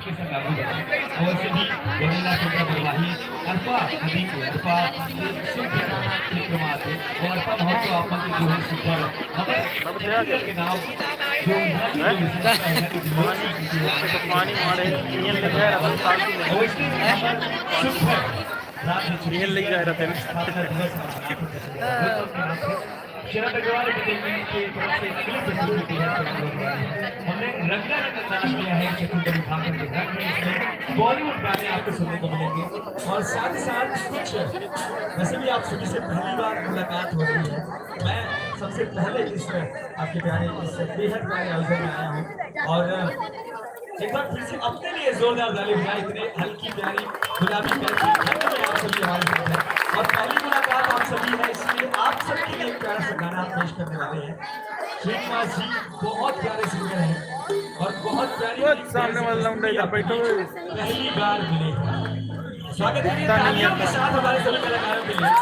के संग लागू बनाए और सभी वनीला चंद्र प्रवाही अर्पा नदी को अर्पा विक्रमाते और अर्पा महोत्सव आप मन जो है सुपर मगर के नाम जो यहाँ की विशेषता है कि पानी मारे इंजन ले गया रतन फालतू शुभ है इंजन ले गया रतन शरद अग्रवाल के तरफ से अगली प्रस्तुति है हमने रंगला रंग तलाश किया है चतुर्दली ठाकुर के घर में इसमें बॉलीवुड गाने आपको सुनने को मिलेंगे और साथ ही साथ कुछ वैसे भी आप सभी से पहली बार मुलाकात हो रही है। मैं सबसे पहले इस आपके प्यारे इस बेहद प्यारे आयोजन में आया हूँ और एक बार फिर से अपने लिए जोरदार ताली बजाएं। इतने हल्की प्यारी गुलाबी प्यारी ठंड में आप सभी हमारे साथ हैं और पहली मुलाकात आप सभी है, इसलिए आप सबके लिए एक प्यारा सा गाना पेश करने वाले हैं। श्रीनिवास जी बहुत प्यारे सिंगर हैं और बहुत प्यारी सामने वाला पहली बार मिले। स्वागत करिए तालियों के साथ हमारे सभी कलाकारों के लिए।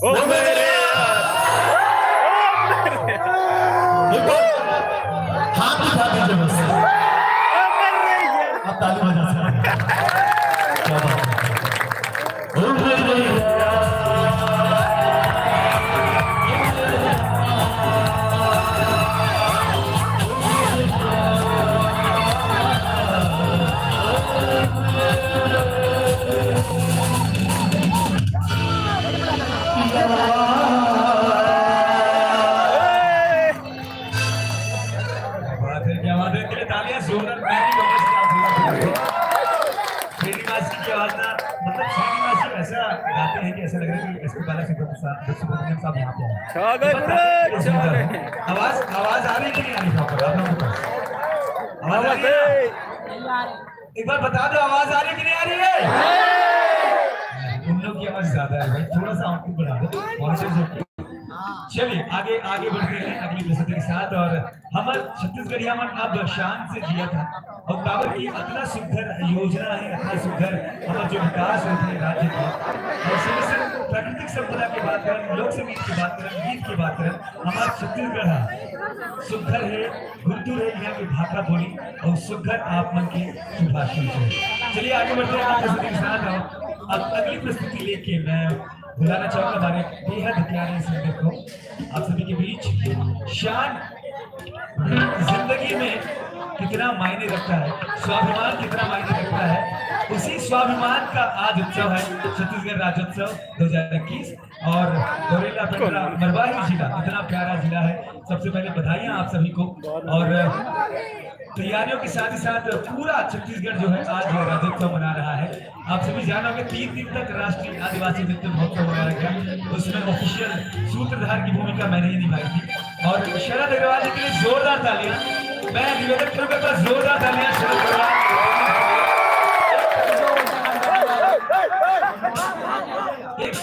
ओ मेरे हाथ उठा दीजिए बस। अब ताली बजा सकते हैं। क्या बात है। ओ मेरे क्या बात है, तेरे तालियां जोरदार। मैं भी श्रीनिवास जी की आवाज ना, मतलब श्रीनिवास जी ऐसा गाते हैं कि ऐसा लग रहा है कि इसके बाला सुब्रमण्यम साहब यहाँ पे हैं। आवाज आवाज आ रही कि नहीं आ रही प्रॉपर आप लोगों को? आवाज आ रही है? एक बार बता दो आवाज आ रही कि नहीं आ रही है? उन लोग की आवाज ज्यादा है भाई, थोड़ा सा आउटपुट बढ़ा दो। चलिए आगे आगे बढ़ते हैं अगली प्रस्तुति के साथ। और हमारे छत्तीसगढ़ मन अब शान से जिया था और काबर की इतना सुंदर योजना है, इतना सुंदर हमारा जो विकास होते हैं राज्य का। और सिर्फ प्राकृतिक संपदा की बात करें, लोक संगीत की बात करें, गीत की बात करें, हमारा छत्तीसगढ़ सुंदर है, गुंटूर है, यहाँ की भाषा बोली और सुंदर आप मन के सुभाषण से। चलिए आगे बढ़ते हैं अगली प्रस्तुति के साथ। अब अगली प्रस्तुति लेके मैं बुलाना चाहूंगा हमारे बेहद प्यारे सिंगर को आप सभी के बीच। शान जिंदगी में कितना मायने रखता है, स्वाभिमान कितना मायने रखता है। उसी स्वाभिमान का आज उत्सव है छत्तीसगढ़ राज्योत्सव 2021 और गौरेला पेंड्रा मरवाही जिला इतना प्यारा जिला है। सबसे पहले बधाइयां आप सभी को। और तैयारियों के साथ ही साथ पूरा छत्तीसगढ़ जो है आज राज्योत्सव मना रहा है। आप सभी जानोगे 3 दिन तक राष्ट्रीय आदिवासी नृत्य महोत्सव मनाया गया। उसमें ऑफिशियल सूत्रधार की भूमिका मैंने ही निभाई थी। और शरद अग्रवाल जी के लिए जोरदार तालियां। मैं निवेदन करूंगा तो जोरदार तालियां शरद अग्रवाल।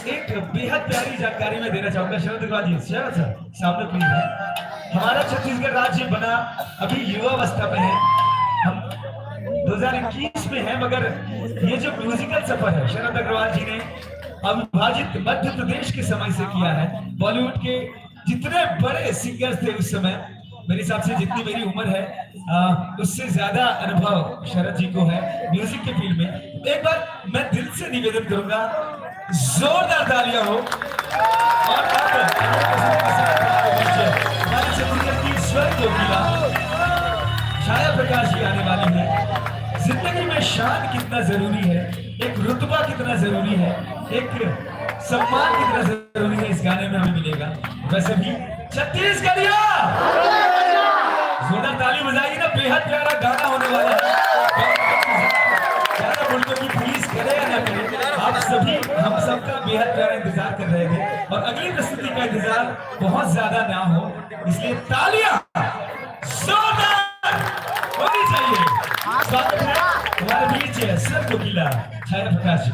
एक बेहद प्यारी जानकारी मैं देना चाहूंगा शरद अग्रवाल जी। शरद सर सामने प्लीज है। हमारा छत्तीसगढ़ राज्य बना अभी युवावस्था में है, हम 2021 में है, मगर ये जो म्यूजिकल सफर है शरद अग्रवाल जी ने अविभाजित मध्य प्रदेश के समय से किया है। बॉलीवुड के जितने बड़े सिंगर्स थे उस समय, मेरे हिसाब से जितनी मेरी उम्र है उससे ज्यादा अनुभव शरद जी को है म्यूजिक के फील्ड में। एक बार मैं दिल से निवेदन करूंगा जोरदार तालियां हो। और हमारे छत्तीसगढ़ की स्वर कोकिला छाया प्रकाश जी आने वाली है। जिंदगी में शान कितना जरूरी है, एक रुतबा कितना जरूरी है, एक सम्मान कितना जरूरी है, इस गाने में हमें मिलेगा। वैसे भी छत्तीसगढ़िया जोरदार ताली बजाइए ना, बेहद प्यारा गाना होने वाला है। ज्यादा बोलने की प्लीज करे या ना करे, आप सभी हम सबका बेहद प्यारा इंतजार कर रहे थे और अगली प्रस्तुति का इंतजार बहुत ज्यादा ना हो, इसलिए तालियां जोरदार होनी चाहिए। स्वागत है हमारे बीच सर कोकिला छाया प्रकाश जी।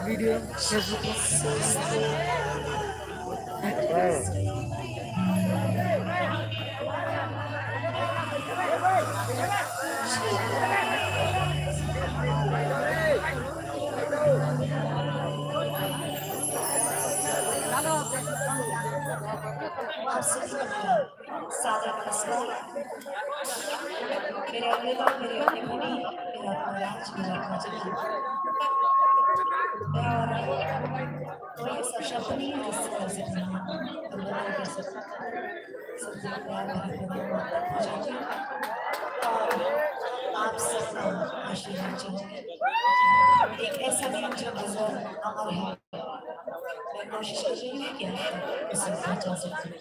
video Facebook. सादर नमस्कार। मेरे अगले दौर मेरे अपने मुनि मेरा अपना राज मेरा अपना जगह और कोई ऐसा शब्द नहीं है जिससे कर सकता अल्लाह कर सकता सबसे प्यार चाहिए और आप सबका आशीर्वाद चाहिए। एक ऐसा दिन जो नजर अमर है, मैं कोशिश कर रही हूँ कि आप उसे पहुंचा सकूं।